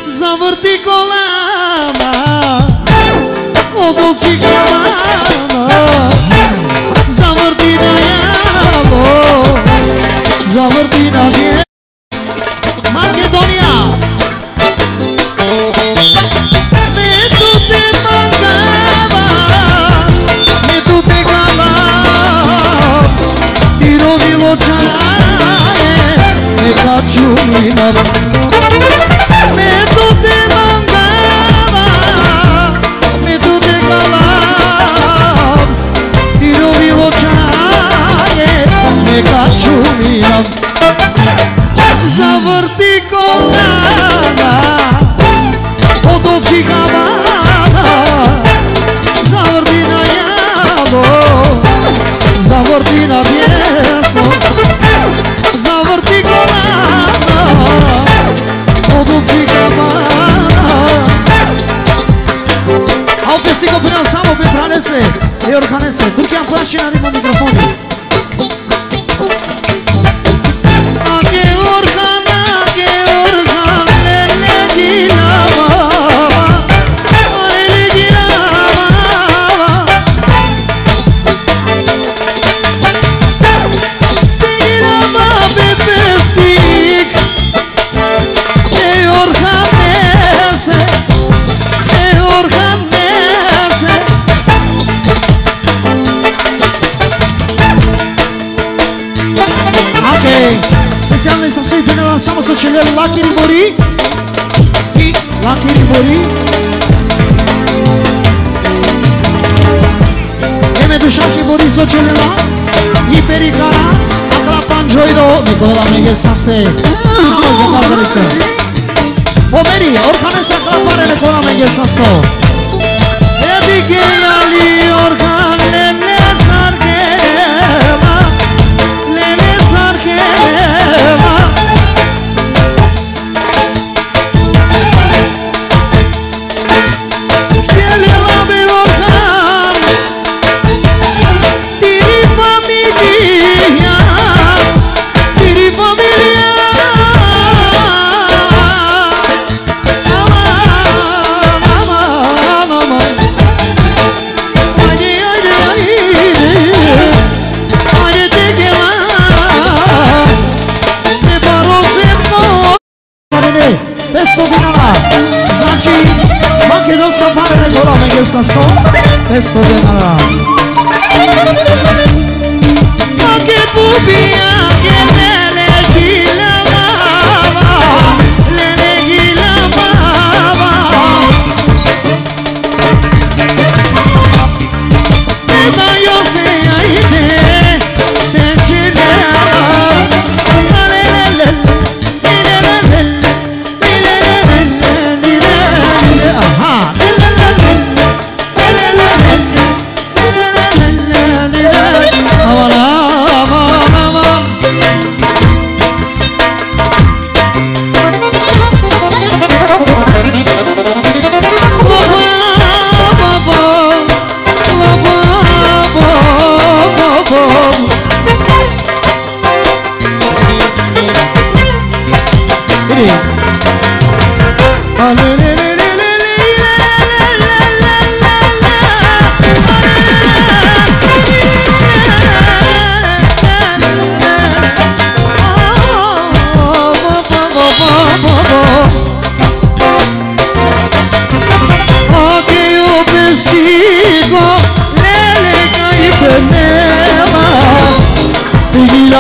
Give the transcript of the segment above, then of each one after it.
Завърти колана, отолчи колана, завърти наляво, завърти надясно. Македония! Нето те мандава, нето те гала, ти родило чае, нека чумина. Нето те мандава, нето те гала, ти родило чае, нека чумина. Завърти колана, отолчи кавана, завърти наляво, завърти надясно, завърти колана, отолчи кавана. Ao festival până înseamnă pe pranese, e orcanese, Turcia îmi place în animă microfonii. Специални съвсем пенела само с очелер Лаки Рибори и Лаки Рибори. Еме душаки Бори с очелера и перикара, акла панджойро, Никола Мегер састе, само за Маргарица. Помери, оркане са клапаре Никола Мегер састо. Едике яли оркане не саргема, леле саргема. Значи, македонска пара Никола Мегер састо, тесто денара. Аке пупия, ке леле гила баба, леле гила баба. Ета yo se aite, te chilea, alelele.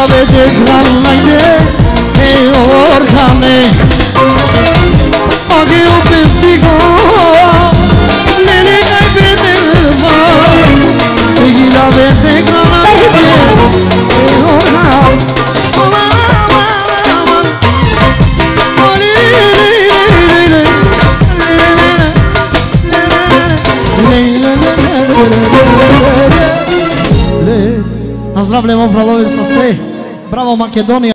Vede granaide e organe, age o pestigo, nele gai vede mal, tegila vede granaide e organe. Nazdravljamo Bralovic sa ste, bravo Makedonija.